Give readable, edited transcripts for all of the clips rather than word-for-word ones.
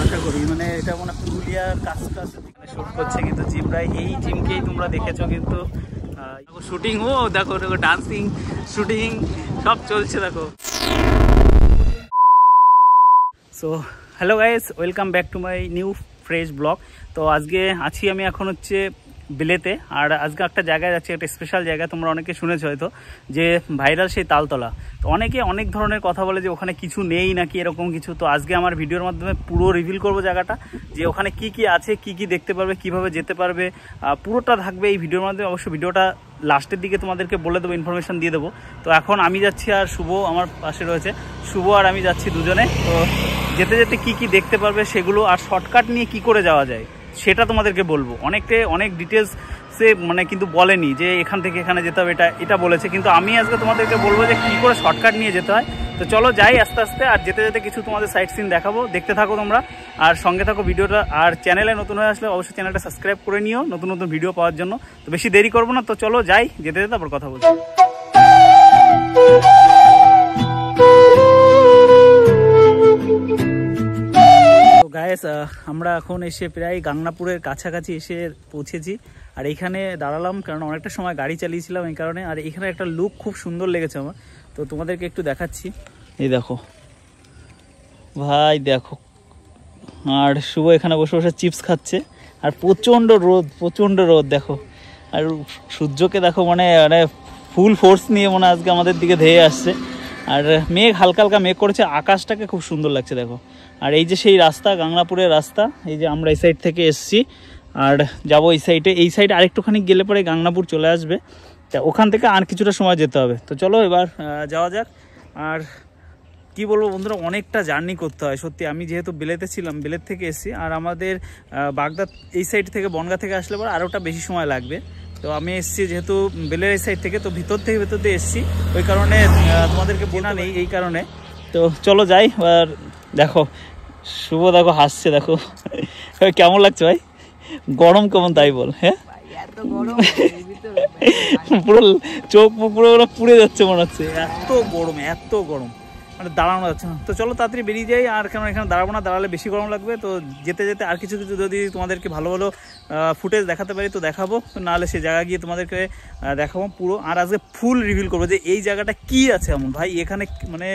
আশা করি মানে এটা মনে পুরুলিয়ার কাছাকাছি শুট করছে কিন্তু জিমরাই এই জিমকেই তোমরা দেখেছো কিন্তু শুটিং ও দেখো দেখো ডান্সিং শুটিং সব চলছে দেখো। So hello guys, welcome back to my new fresh blog. তো আজকে আছি আমি এখন হচ্ছে বিলেতে, আর আজকে একটা জায়গায় যাচ্ছি, একটা স্পেশাল জায়গা। তোমরা অনেকে শুনেছো হয়তো যে ভাইরাল সেই তালতলা। তো অনেকে অনেক ধরনের কথা বলে যে ওখানে কিছু নেই নাকি এরকম কিছু। তো আজকে আমার ভিডিওর মাধ্যমে পুরো রিভিল করবো জায়গাটা, যে ওখানে কি কি আছে, কি কি দেখতে পারবে, কিভাবে যেতে পারবে, পুরোটা থাকবে এই ভিডিওর মাধ্যমে। অবশ্যই ভিডিওটা লাস্টের দিকে তোমাদেরকে বলে দেবো, ইনফরমেশান দিয়ে দেবো। তো এখন আমি যাচ্ছি আর শুভ আমার পাশে রয়েছে, শুভ আর আমি যাচ্ছি দুজনে। তো যেতে যেতে কি কি দেখতে পারবে সেগুলো, আর শর্টকাট নিয়ে কি করে যাওয়া যায় সেটা তোমাদেরকে বলবো। অনেক ডিটেলস সে মানে কিন্তু বলেনি যে এখান থেকে এখানে যেতে হবে, এটা বলেছে, কিন্তু আমি আজকে তোমাদেরকে বলবো যে কী করে শর্টকাট নিয়ে যেতে হয়। তো চলো যাই আস্তে আস্তে, আর যেতে যেতে কিছু তোমাদের সাইট সিন দেখাবো, দেখতে থাকো তোমরা আর সঙ্গে থাকো ভিডিওটা। আর চ্যানেলে নতুন হয়ে আসলে অবশ্যই চ্যানেলটা সাবস্ক্রাইব করে নিও নতুন নতুন ভিডিও পাওয়ার জন্য। তো বেশি দেরি করবো না, তো চলো যাই, যেতে যেতে আবার কথা বলছি। গায়েস, আমরা এখন এসে প্রায় গাংনাপুরের কাছাকাছি এসে পৌঁছেছি, আর এইখানে দাঁড়ালাম কারণ অনেকটা সময় গাড়ি চালিয়েছিলাম এই কারণে। আর এখানে একটা লুক খুব সুন্দর লেগেছে আমার, তো তোমাদেরকে একটু দেখাচ্ছি। এই দেখো ভাই, দেখো, আর শুভ এখানে বসে বসে চিপস খাচ্ছে, আর প্রচণ্ড রোদ দেখো, আর সূর্যকে দেখো মানে ফুল ফোর্স নিয়ে মনে আজকে আমাদের দিকে ধেয়ে আসছে। আর মেঘ হালকা হালকা মেঘ করেছে, আকাশটাকে খুব সুন্দর লাগছে দেখো। আর এই যে সেই রাস্তা, গাংনাপুরের রাস্তা, এই যে আমরা এই সাইড থেকে এসছি আর যাবো এই সাইডে। এই সাইডে আরেকটুখানি গেলে পরে গাংনাপুর চলে আসবে, তা ওখান থেকে আর কিছুটা সময় যেতে হবে। তো চলো এবার যাওয়া যাক। আর কি বলবো বন্ধুরা, অনেকটা জার্নি করতে হয় সত্যি। আমি যেহেতু বিলেতে ছিলাম, বিলেত থেকে এসছি, আর আমাদের বাগদা এই সাইড থেকে বনগাঁ থেকে আসলে পরে আরোটা বেশি সময় লাগবে। তো আমি এসছি যেহেতু বেলের এই সাইড থেকে, তো ভিতর দিয়ে এসছি, ওই কারণে তোমাদেরকে বলা নেই এই কারণে। তো চলো যাই। আর দেখো শুভ দেখো হাসছে, দেখো কেমন লাগছে ভাই, গরম কেমন তাই বল। হ্যাঁ পুরো চোখ পুরো পুড়ে যাচ্ছে মনে হচ্ছে, এত গরম মানে দাঁড়ানো যাচ্ছে না। তো চলো তাড়াতাড়ি বেরিয়ে যাই, আর কেন এখানে দাঁড়াবো না, দাঁড়ালে বেশি গরম লাগবে। তো যেতে যেতে আর কিছু যদি তোমাদেরকে ভালো ফুটেজ দেখাতে পারি তো দেখাবো, নাহলে সেই জায়গা গিয়ে তোমাদেরকে দেখাবো পুরো। আর আজকে ফুল রিভিল করবো যে এই জায়গাটা কি আছে এমন ভাই। এখানে মানে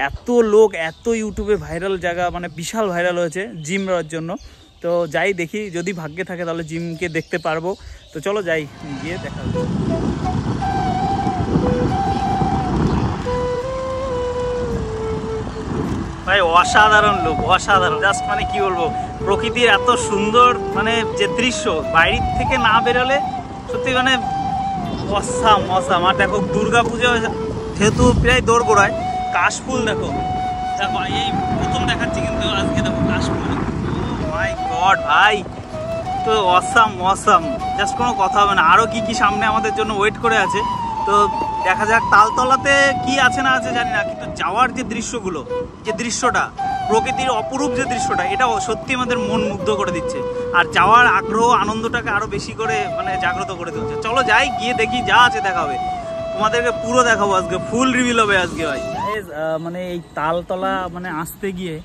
এত লোক, এত ইউটিউবে ভাইরাল জায়গা, মানে বিশাল ভাইরাল হয়েছে জিম করার জন্য। তো যাই দেখি, যদি ভাগ্যে থাকে তাহলে জিমকে দেখতে পারবো। তো চলো যাই, গিয়ে দেখা হবে। ভাই অসাধারণ লোক, অসাধারণ, জাস্ট মানে কি বলবো, প্রকৃতির এত সুন্দর মানে যে দৃশ্য, বাইরে থেকে না বেরোলে সত্যি মানে অসাম। আর দেখো দুর্গা পুজো যেহেতু প্রায় দোরগোড়ায়, কাশফুল দেখো এই প্রথম দেখাচ্ছি কিন্তু আজকে দেখো কাশফুল। মাই গড ভাই, তো অসাম, জাস্ট কোনো কথা হবে না। আরও কি সামনে আমাদের জন্য ওয়েট করে আছে, তো দেখা যাক। তালতলাতে কি আছে না আছে জানি না, কিন্তু যাওয়ার যে দৃশ্যগুলো, যে দৃশ্যটা, প্রকৃতির অপরূপ যে দৃশ্যটা, এটা সত্যি আমাদের মন মুগ্ধ করে দিচ্ছে। আর যাওয়ার আগ্রহ, আনন্দটাকে আরও বেশি করে মানে জাগ্রত করে তুলছে। চলো যাই, গিয়ে দেখি, যা আছে দেখাবে, তোমাদেরকে পুরো দেখাবো আজকে, ফুল রিভিল হবে আজকে ভাই। মানে এই তালতলা মানে আসতে গিয়ে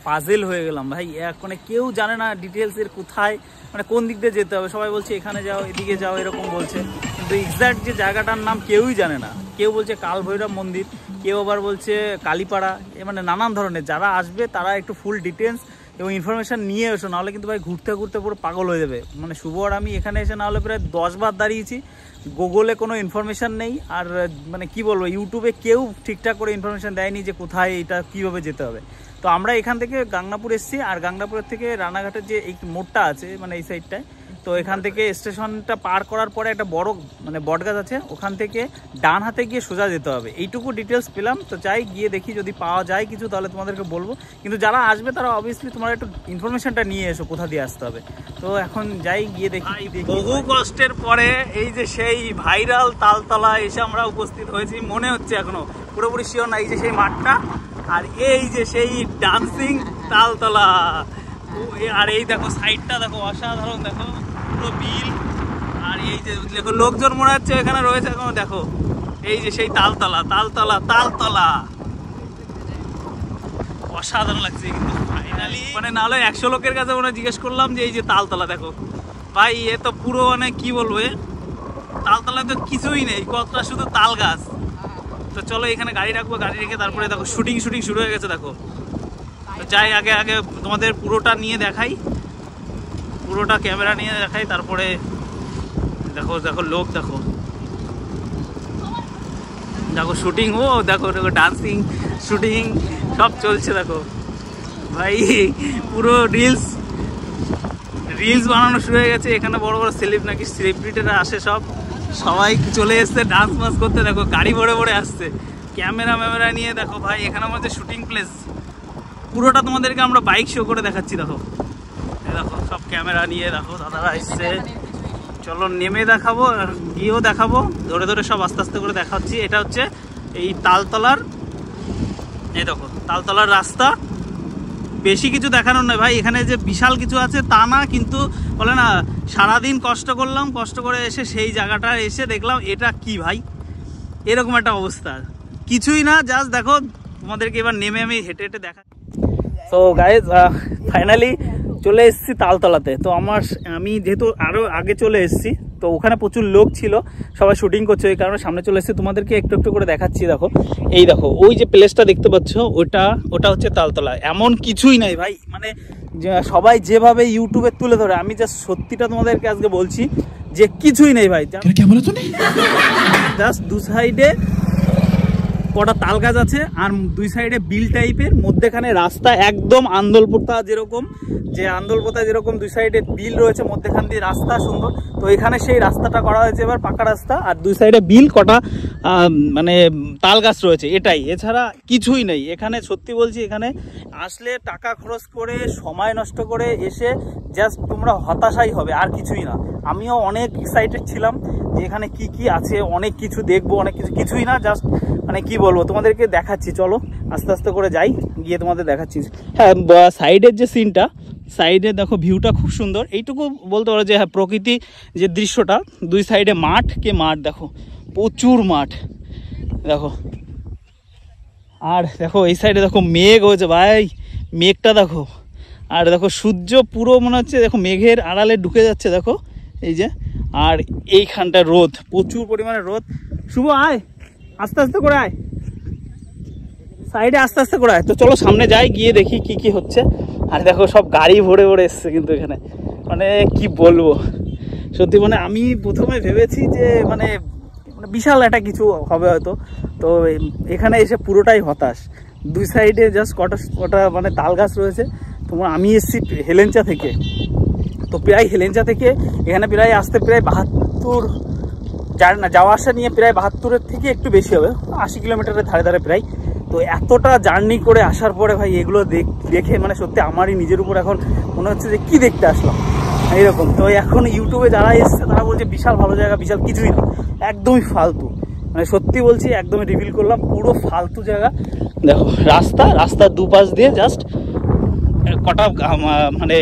পাজেল হয়ে গেলাম ভাই। মানে কেউ জানে না ডিটেলসের কোথায়, মানে কোন দিক দিয়ে যেতে হবে। সবাই বলছে এখানে যাও, এদিকে যাও, এরকম বলছে, কিন্তু এক্স্যাক্ট যে জায়গাটার নাম কেউই জানে না। কেউ বলছে কাল ভৈরব মন্দির, কেউ আবার বলছে কালীপাড়া, মানে নানান ধরনের। যারা আসবে তারা একটু ফুল ডিটেলস এবং ইনফরমেশান নিয়ে এসো, নাহলে কিন্তু ভাই ঘুরতে ঘুরতে পুরো পাগল হয়ে যাবে। মানে শুভ আর আমি এখানে এসে নাহলে প্রায় 10 বার দাঁড়িয়েছি, গুগলে কোনো ইনফরমেশান নেই। আর মানে কি বলবো, ইউটিউবে কেউ ঠিকঠাক করে ইনফরমেশান দেয়নি যে কোথায় এটা কীভাবে যেতে হবে। তো আমরা এখান থেকে গাংনাপুর এসেছি, আর গাংনাপুরের থেকে রানাঘাটের যে এই মোড়টা আছে মানে এই সাইডটায়, তো এখান থেকে স্টেশনটা পার করার পরে একটা বড় মানে বটগাছ আছে, ওখান থেকে ডান হাতে গিয়ে সোজা যেতে হবে। এইটুকু ডিটেলস পেলাম, তো চাই গিয়ে দেখি যদি পাওয়া যায় কিছু তাহলে তোমাদেরকে বলবো। কিন্তু যারা আসবে তারা অবভিয়াসলি তোমরা একটু ইনফরমেশনটা নিয়ে এসো কোথা দিয়ে আসতে হবে। তো এখন যাই, গিয়ে দেখি। বহু কষ্টের পরে এই যে সেই ভাইরাল তালতলা এসে আমরা উপস্থিত হয়েছি, মনে হচ্ছে এখনো পুরোপুরি শিওর না। এই যে সেই মাঠটা, আর এই যে সেই ডান্সিং তালতলা, আর এই দেখো সাইডটা দেখো অসাধারণ, দেখো পুরো বিল, এই যে দেখো লোকজন মনে হচ্ছে এখানে রয়েছে এখন, দেখো এই যে সেই তালতলা তালতলা তালতলা, অসাধারণ লাগছে কিন্তু ফাইনালি। মানে নাহলে 100 লোকের কাছে মনে জিজ্ঞেস করলাম যে এই যে তালতলা দেখো ভাই, এ তো পুরো মানে কি বলবো, তালতলায় তো কিছুই নেই, কতটা শুধু তাল গাছ। তো চলো এখানে গাড়ি রাখবো, গাড়ি রেখে তারপরে দেখো শুটিং শুরু হয়ে গেছে দেখো। তো যাই আগে তোমাদের পুরোটা নিয়ে দেখাই, পুরোটা ক্যামেরা নিয়ে দেখাই, তারপরে দেখো দেখো লোক দেখো দেখো শুটিং, ও দেখো দেখো ডান্সিং শুটিং সব চলছে দেখো ভাই, পুরো রিলস বানানো শুরু হয়ে গেছে। এখানে বড় বড় সেলিব্রিটিরা আসে, সবাই চলে এসছে ডান্স মাস করতে, দেখো গাড়ি ভরে আসছে ক্যামেরা নিয়ে। দেখো ভাই এখানে আমাদের শুটিং প্লেস, পুরোটা তোমাদেরকে আমরা বাইক শো করে দেখাচ্ছি। দেখো দেখো সব ক্যামেরা নিয়ে দেখো দাদারা এসছে, চলো নেমে দেখাবো, গিয়েও দেখাবো, ধরে সব আস্তে আস্তে করে দেখাচ্ছি। এটা হচ্ছে এই তালতলার, এই দেখো তালতলার রাস্তা। বেশি কিছু দেখানোর নয় ভাই, এখানে যে বিশাল কিছু আছে তা না, কিন্তু বলে না সারাদিন কষ্ট করলাম, কষ্ট করে এসে সেই জায়গাটা এসে দেখলাম এটা কি ভাই, এরকম একটা অবস্থা, কিছুই না। জাস্ট দেখো তোমাদেরকে এবার নেমে আমি হেঁটে দেখা। তো গাইজ ফাইনালি চলে এসেছি তালতলাতে। তো আমি যেহেতু আরও আগে চলে এসেছি, তো ওখানে প্রচুর লোক ছিল, সবাই শুটিং করছে, ওই কারণে সামনে চলে এসেছি, তোমাদেরকে একটু করে দেখাচ্ছি। দেখো এই দেখো ওই যে প্লেসটা দেখতে পাচ্ছ, ওটা হচ্ছে তালতলা। এমন কিছুই নাই ভাই, মানে সবাই যেভাবে ইউটিউবে তুলে ধরে, আমি জাস্ট সত্যিটা তোমাদেরকে আজকে বলছি যে কিছুই নেই ভাই। জাস্ট দু সাইডে কটা তাল গাছ আছে, আর দুই সাইডে বিল টাইপের, মধ্যেখানে রাস্তা একদম আন্দোলপোতা যেরকম দুই সাইডে বিল রয়েছে, মধ্যেখান দিয়ে রাস্তা সুন্দর। তো এখানে সেই রাস্তাটা করা হয়েছে এবার পাকা রাস্তা, আর দুই সাইডে বিল, কটা মানে তাল গাছ রয়েছে, এটাই, এছাড়া কিছুই নেই এখানে। সত্যি বলছি, এখানে আসলে টাকা খরচ করে সময় নষ্ট করে এসে জাস্ট তোমরা হতাশাই হবে, আর কিছুই না। আমিও অনেক এক্সাইটেড ছিলাম যে এখানে কি আছে, অনেক কিছু দেখবো, অনেক কিছুই না, জাস্ট মানে কি বলবো তোমাদেরকে দেখাচ্ছি। চলো আস্তে আস্তে করে যাই, গিয়ে তোমাদের দেখাচ্ছি। হ্যাঁ, সাইডের যে সিনটা, সাইডে দেখো ভিউটা খুব সুন্দর, এইটুকু বলতে পারো যে হ্যাঁ প্রকৃতি যে দৃশ্যটা, দুই সাইডে মাঠ দেখো, প্রচুর মাঠ দেখো। আর দেখো এই সাইডে দেখো মেঘ হয়েছে ভাই, মেঘটা দেখো, আর দেখো সূর্য পুরো মনে হচ্ছে দেখো মেঘের আড়ালে ঢুকে যাচ্ছে দেখো এই যে। আর এইখানটা রোদ, প্রচুর পরিমাণে রোদ। শুভ আয়, আস্তে আস্তে করে আয়, সাইডে আস্তে আস্তে করে আয়। তো চলো সামনে যাই, গিয়ে দেখি কি হচ্ছে। আর দেখো সব গাড়ি ভরে এসছে কিন্তু এখানে, মানে কি বলবো সত্যি, মানে আমি প্রথমে ভেবেছি যে মানে বিশাল একটা কিছু হবে হয়তো, তো এখানে এসে পুরোটাই হতাশ। দুই সাইডে জাস্ট কটা মানে তাল গাছ রয়েছে। তোমার আমি এসেছি হেলেঞ্চা থেকে, তো প্রায় হেলেঞ্চা থেকে এখানে প্রায় আসতে প্রায় 72, যাওয়া আসা নিয়ে প্রায় 72-এর থেকে একটু বেশি হবে, 80 কিলোমিটারের ধারে প্রায়। তো এতটা জার্নি করে আসার পরে ভাই এগুলো দেখে মানে সত্যি আমারই নিজের উপর এখন মনে হচ্ছে যে কি দেখতে আসলাম এইরকম। তো এখন ইউটিউবে যারা এসছে তারা বলছে বিশাল ভালো জায়গা, বিশাল কিছুই না, একদমই ফালতু, মানে সত্যি বলছি একদমই রিভিল করলাম, পুরো ফালতু জায়গা। দেখো রাস্তার দুপাশ দিয়ে জাস্ট কটা মানে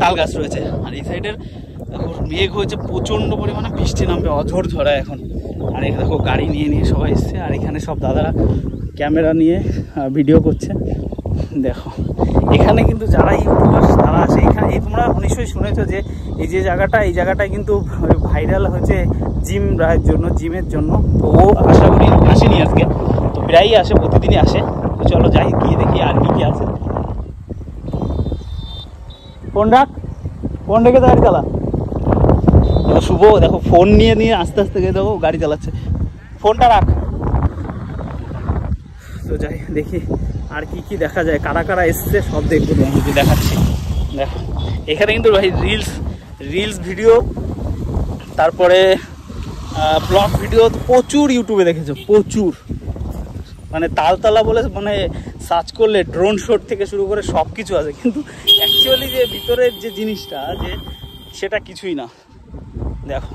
তাল গাছ রয়েছে, আর এই সাইডের দেখো মেঘ হয়েছে, প্রচণ্ড পরিমাণে বৃষ্টি নামবে, অঝড় ঝড়া এখন। আর এখানে দেখো গাড়ি নিয়ে সবাই এসছে, আর এখানে সব দাদারা ক্যামেরা নিয়ে ভিডিও করছে। দেখো এখানে কিন্তু যারা ইউটিউবার তারা আসে এখানে, এই তোমরা নিশ্চয়ই শুনেছো যে এই জায়গাটায় কিন্তু ভাইরাল হয়েছে জিমের জন্য। তো ও আশা করি আসেনি আজকে, তো প্রায়ই আসে, প্রতিদিনই আসে। তো চলো যাই, গিয়ে দেখি আর কি আছে। ফোন রেখে তো গাড়ি চালা। শুভ দেখো ফোন নিয়ে আস্তে আস্তে গিয়ে দেখো গাড়ি চালাচ্ছে, ফোনটা রাখ। তো যাই দেখি আর কি দেখা যায়, কারা এসছে সব দেখবো, দেখাচ্ছি। দেখো এখানে কিন্তু ভাই রিলস ভিডিও, তারপরে ব্লগ ভিডিও প্রচুর ইউটিউবে দেখেছো, প্রচুর, মানে তালতলা বলে মানে সার্চ করলে ড্রোন শট থেকে শুরু করে সব কিছু আছে, কিন্তু অ্যাকচুয়ালি যে ভিতরের যে জিনিসটা যে সেটা কিছুই না। দেখো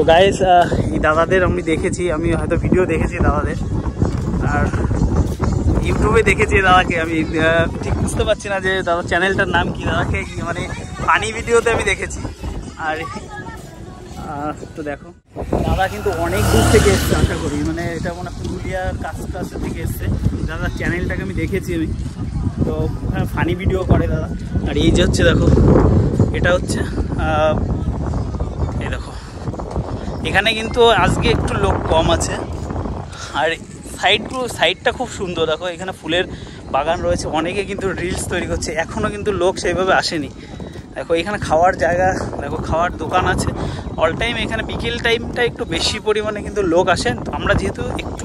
গাইস এই দাদাদের আমি দেখেছি, আমি হয়তো ভিডিও দেখেছি দাদাদের, আর ইউটিউবে দেখেছি দাদাকে। আমি ঠিক বুঝতে পারছি না যে দাদার চ্যানেলটার নাম কি। দাদাকে মানে ফানি ভিডিওতে আমি দেখেছি। আর তো দেখো দাদা কিন্তু অনেক দূর থেকে এসছে, আশা করি মানে এটা মনে হয় পুরুলিয়ার কাছাকাছি থেকে এসছে। দাদার চ্যানেলটাকে আমি দেখেছি আমি, তো ফানি ভিডিও করে দাদা। আর এই যে হচ্ছে দেখো, এটা হচ্ছে এই দেখো, এখানে কিন্তু আজকে একটু লোক কম আছে। আর সাইডটা খুব সুন্দর, দেখো এখানে ফুলের বাগান রয়েছে, অনেকে কিন্তু রিলস তৈরি করছে, এখনও কিন্তু লোক সেইভাবে আসেনি। দেখো এখানে খাওয়ার জায়গা, দেখো খাওয়ার দোকান আছে অল টাইম। এখানে বিকেল টাইমটা একটু বেশি পরিমাণে কিন্তু লোক আসেন। আমরা যেহেতু একটু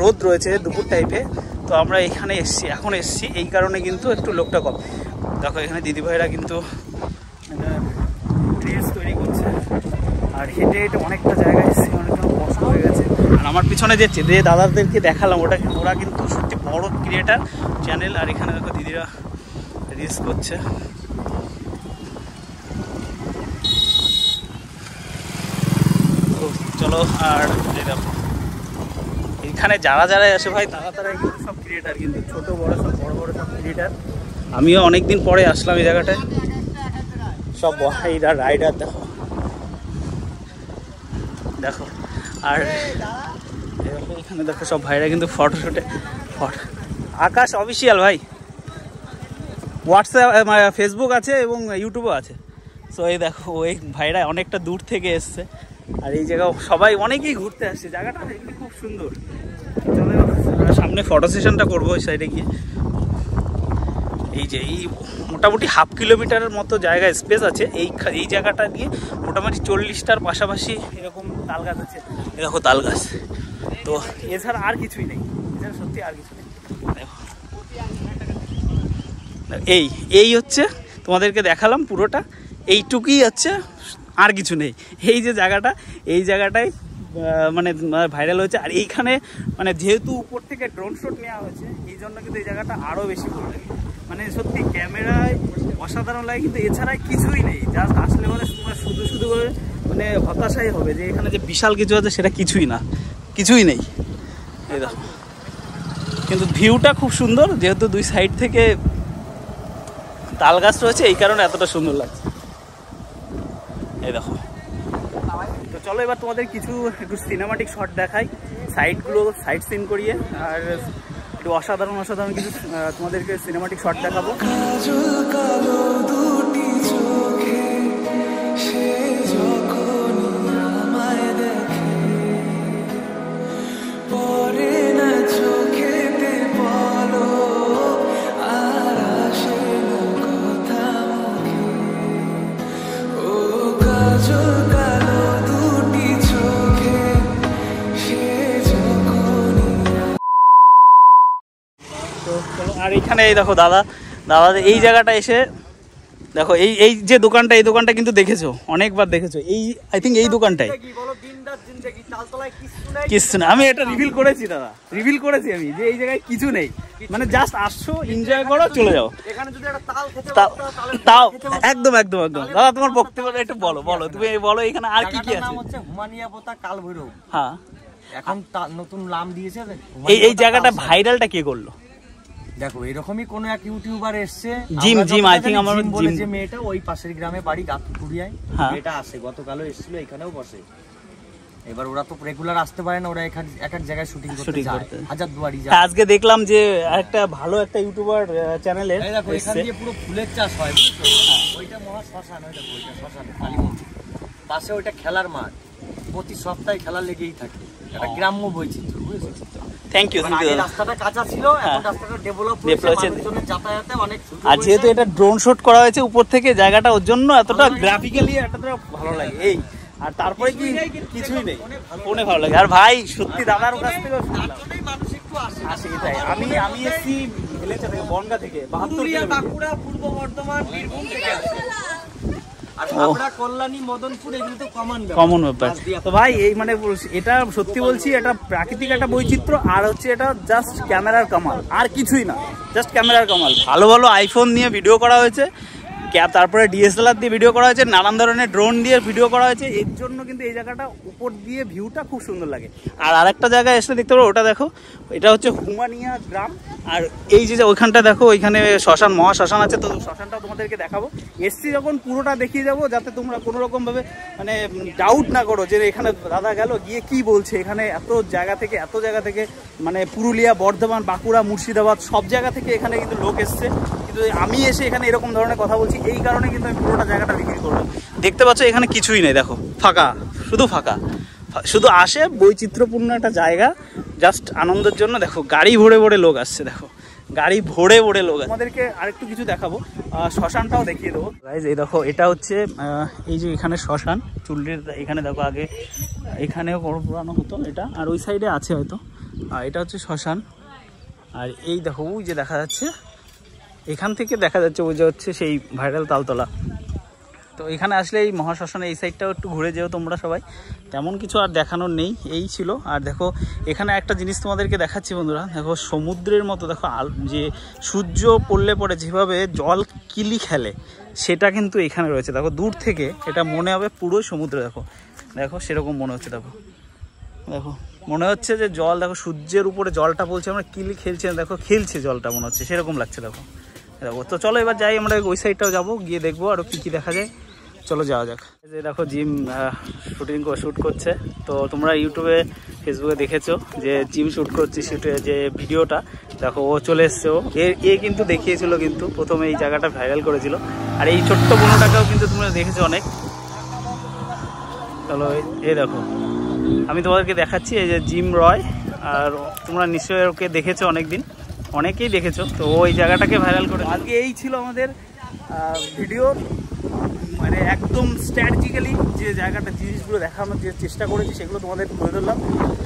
রোদ রয়েছে দুপুর টাইপে, তো আমরা এখানে এখন এসছি, এই কারণে কিন্তু একটু লোকটা কম। দেখো এখানে দিদিভাইরা কিন্তু রিলস তৈরি করছে। আর হেঁটে হেঁটে অনেকটা জায়গায় এসেছি, অনেকটা কষ্ট হয়ে গেছে। আর আমার পিছনে যে দাদাদেরকে দেখালাম, ওরা কিন্তু সত্যি বড় ক্রিয়েটার চ্যানেল। আর এখানে দেখো দিদিরা রিলস করছে। চলো, আর এই দেখো এখানে যারা আসে ভাই তারা কিন্তু সব ক্রিয়েটার, কিন্তু ছোট বড় সব বড় সব ক্রিয়েটার। আমিও অনেকদিন পরে আসলাম এই জায়গাটায়। সব রাইডার দেখো। আর এখানে দেখো সব ভাইরা কিন্তু ফটোশুটে আকাশ অফিসিয়াল ভাই, হোয়াটসঅ্যাপ ফেসবুক আছে এবং ইউটিউবও আছে। সো এই দেখো ওই ভাইরা অনেকটা দূর থেকে এসছে। আর এই জায়গা সবাই অনেকেই ঘুরতে আসছে, জায়গাটা খুব সুন্দর। সামনে ফটো সেশনটা করবো ওই সাইডে গিয়ে। এই মোটামুটি 1/2 কিলোমিটারের মতো জায়গায় স্পেস আছে। এই জায়গাটা দিয়ে মোটামুটি 40টার পাশাপাশি এরকম তাল গাছ আছে। দেখো তাল গাছ, তো এছাড়া আর কিছুই নেই, এছাড়া সত্যি আর কিছু নেই। দেখো এই হচ্ছে তোমাদেরকে দেখালাম পুরোটা, এইটুকুই হচ্ছে, আর কিছু নেই। এই যে জায়গাটা, এই জায়গাটাই মানে ভাইরাল হয়েছে। আর এইখানে মানে যেহেতু উপর থেকে ড্রোন শট নেওয়া হয়েছে, এই জন্য কিন্তু এই জায়গাটা আরও বেশি ভালো লাগে। মানে সত্যি ক্যামেরায় অসাধারণ লাগে, কিন্তু এছাড়া কিছুই নেই। জাস্ট আসলে মানে শুধু মানে হতাশাই হবে যে এখানে যে বিশাল কিছু আছে সেটা কিছুই নেই। এই দেখো, কিন্তু ভিউটা খুব সুন্দর, যেহেতু দুই সাইড থেকে তাল গাছ রয়েছে, এই কারণে এতটা সুন্দর লাগছে। এই দেখো, তো চলো এবার তোমাদের একটু সিনেমাটিক শট দেখাই, সাইড সিন করিয়ে। আর একটু অসাধারণ কিছু তোমাদেরকে সিনেমাটিক শট দেখাবো। আর এইখানে এই দেখো দাদা এই জায়গাটা এসে দেখো, এই যে দোকানটা, এই দোকানটা কিন্তু দেখেছো, অনেকবার দেখেছো। আই থিঙ্ক এই দোকানটাই কিছু না। আমি এটা রিভিল করেছি দাদা, আমি যে এই জায়গায় কিছু নেই, মানে জাস্ট আসছো, এনজয় করো, চলে যাও। তাও একদম দাদা তোমার বক্তব্য একটু বলো, তুমি বলো এখানে আর কি আছে। হুমানিয়াপোতা কাল ভৈরব, হ্যাঁ এখন নতুন নাম দিয়েছে। এই জায়গাটা ভাইরালটা কে করলো? দেখো এরকমই কোন এক ইউটিউবার এসছে, জিম আই থিং আমার বলে যে মেয়েটা ওই পাশের গ্রামে বাড়ি গাতুকুড়িয়ায়, এটা আসে গতকালও এসেছিল, এখানেও বসে। এবার ওরা তো রেগুলার আসতে পারে না, ওরা এক এক জায়গায় শুটিং করতে যায়, হাজারদুয়ারি যায়। আজকে দেখলাম যে একটা ভালো একটা ইউটিউবার চ্যানেলে দেখো এখান দিয়ে পুরো ফুলের চাষ হয়, বুঝছো? ওইটা মহা শ্মশান, ওইটা শ্মশান কালী মন্দির পাশে, ওইটা খেলার মাঠ, প্রতি সপ্তাহে খেলা লেগেই থাকে। এটা গ্রাম্য বৈচিত্র্য, বুঝেছো? Thank you. রাস্তাটা কাঁচা ছিল, এখন রাস্তাটা ডেভেলপ হয়েছে, মানুষজনের যাতায়াতে অনেক সুবিধা। আর যেহেতু এটা ড্রোন শুট করা হয়েছে উপর থেকে, জায়গাটা ওর জন্য এতটা গ্রাফিক্যালি এতটা ভালো লাগে। এই আর তারপরে কিছুই নেই, ফোনে ভালো লাগে। আর ভাই সত্যি দাদার কাছ থেকে মানুষ একটু আসে, এটাই। আমি এসছি ভিলেজা থেকে, বনগা থেকে, বাঁকুড়া, পূর্ব বর্ধমান, বীরভূম থেকে আসে। কমন ব্যাপার। তো ভাই এই মানে এটা সত্যি বলছি, এটা প্রাকৃতিক একটা বৈচিত্র্য। আর হচ্ছে এটা জাস্ট ক্যামেরার কামাল, আর কিছুই না, জাস্ট ক্যামেরার কামাল। ভালো আইফোন নিয়ে ভিডিও করা হয়েছে, তারপরে ডিএসএলআর দিয়ে ভিডিও করা হয়েছে, নানান ধরনের ড্রোন দিয়ে ভিডিও করা হয়েছে। এর জন্য কিন্তু এই জায়গাটা উপর দিয়ে ভিউটা খুব সুন্দর লাগে। আর আরেকটা জায়গায় এসে দেখতে পারো, ওটা দেখো, এটা হচ্ছে হুমানিয়া গ্রাম। আর এই যে ওইখানটা দেখো, ওইখানে শ্মশান, মহাশ্মশান আছে। তো শ্মশানটাও তোমাদেরকে দেখাবো। এসছি যখন পুরোটা দেখিয়ে যাবো, যাতে তোমরা কোনো রকমভাবে মানে ডাউট না করো যে এখানে দাদা গেল গিয়ে কি বলছে। এখানে এত জায়গা থেকে মানে পুরুলিয়া, বর্ধমান, বাঁকুড়া, মুর্শিদাবাদ সব জায়গা থেকে এখানে কিন্তু লোক এসছে। কিন্তু আমি এসে এখানে এরকম ধরনের কথা বলছি, এই কারণে কিন্তু আমি পুরোটা জায়গাটা বিক্রি করবো। দেখতে পাচ্ছ এখানে কিছুই নেই, দেখো ফাঁকা, শুধু ফাঁকা, শুধু আসে বৈচিত্র্যপূর্ণ একটা জায়গা জাস্ট আনন্দের জন্য। দেখো গাড়ি ভরে ভরে লোক আসছে, দেখো গাড়ি ভরে ভরে লোক। আমাদেরকে আরেকটু কিছু দেখাবো, শ্মশানটাও দেখিয়ে দেবো গাইজ। এই দেখো, এটা হচ্ছে এই যে এখানে শ্মশান চুল্লির এখানে দেখো, আগে এখানেও পুরানো হতো এটা, আর ওই সাইডে আছে হয়তো। আর এটা হচ্ছে শ্মশান। আর এই দেখো ওই যে দেখা যাচ্ছে, এখান থেকে দেখা যাচ্ছে ওই যে হচ্ছে সেই ভাইরাল তালতলা। তো এখানে আসলে এই মহাশ্মশানে এই সাইডটাও একটু ঘুরে যেও তোমরা সবাই। তেমন কিছু আর দেখানোর নেই, এই ছিল। আর দেখো এখানে একটা জিনিস তোমাদেরকে দেখাচ্ছি বন্ধুরা, দেখো সমুদ্রের মতো, দেখো যে সূর্য পড়লে পরে যেভাবে জল কিলি খেলে সেটা কিন্তু এখানে রয়েছে। দেখো দূর থেকে এটা মনে হবে পুরো সমুদ্র, দেখো দেখো সেরকম মনে হচ্ছে। দেখো দেখো মনে হচ্ছে যে জল, দেখো সূর্যের উপরে জলটা বলছে, আমরা কিলি খেলছে, দেখো খেলছে জলটা, মনে হচ্ছে সেরকম লাগছে। দেখো দেখো, তো চলো এবার যাই, আমরা ওই সাইডটাও যাবো, গিয়ে দেখবো আরও কী কী দেখা যায়। চলো যাওয়া যাক। যে দেখো জিম শ্যুট করছে। তো তোমরা ইউটিউবে, ফেসবুকে দেখেছো যে জিম শ্যুট করছে, শ্যুটে যে ভিডিওটা দেখো, ও চলে এসছে। এ কিন্তু দেখিয়েছিল, কিন্তু প্রথমে এই জায়গাটা ভাইরাল করেছিল। আর এই ছোট্ট বোনটাকেও কিন্তু তোমরা দেখেছো অনেক। চলো এই দেখো, আমি তোমাদেরকে দেখাচ্ছি, এই যে জিম রয়। আর তোমরা নিশ্চয়ই ওকে দেখেছো অনেকেই দেখেছো। তো ওই জায়গাটাকে ভাইরাল করে। আজকে এই ছিল আমাদের ভিডিও, মানে একদম স্ট্র্যাটেজিক্যালি যে জায়গাটা, জিনিসগুলো দেখানোর যে চেষ্টা করেছি সেগুলো তোমাদের তুলে ধরলাম।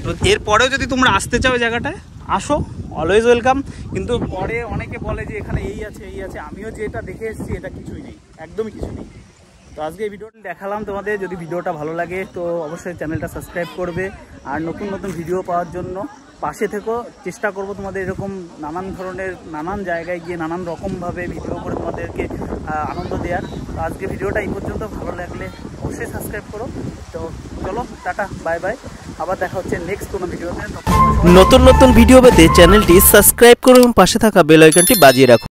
তো এরপরেও যদি তোমরা আসতে চাও জায়গাটায়, আসো, অলওয়েজ ওয়েলকাম। কিন্তু পরে অনেকে বলে যে এখানে এই আছে, আমিও যেটা দেখে এসেছি এটা কিছুই নেই, একদমই কিছু নেই। তো আজকে এই ভিডিওটা দেখালাম তোমাদের। যদি ভিডিওটা ভালো লাগে তো অবশ্যই চ্যানেলটা সাবস্ক্রাইব করবে। আর নতুন নতুন ভিডিও পাওয়ার জন্য পাশে থেকেও চেষ্টা করব তোমাদের এরকম নানান ধরনের, নানান জায়গায় গিয়ে নানান রকমভাবে ভিডিও করে তোমাদেরকে আনন্দ দেওয়ার। তো আজকে ভিডিওটা এই পর্যন্ত। ভালো লাগলে অবশ্যই সাবস্ক্রাইব করো। তো চলো, টাটা, বাই বাই, আবার দেখা হচ্ছে নেক্সট কোনো ভিডিওতে। নতুন নতুন ভিডিও পেতে চ্যানেলটি সাবস্ক্রাইব করুন এবং পাশে থাকা বেল আইকনটি বাজিয়ে রাখুন।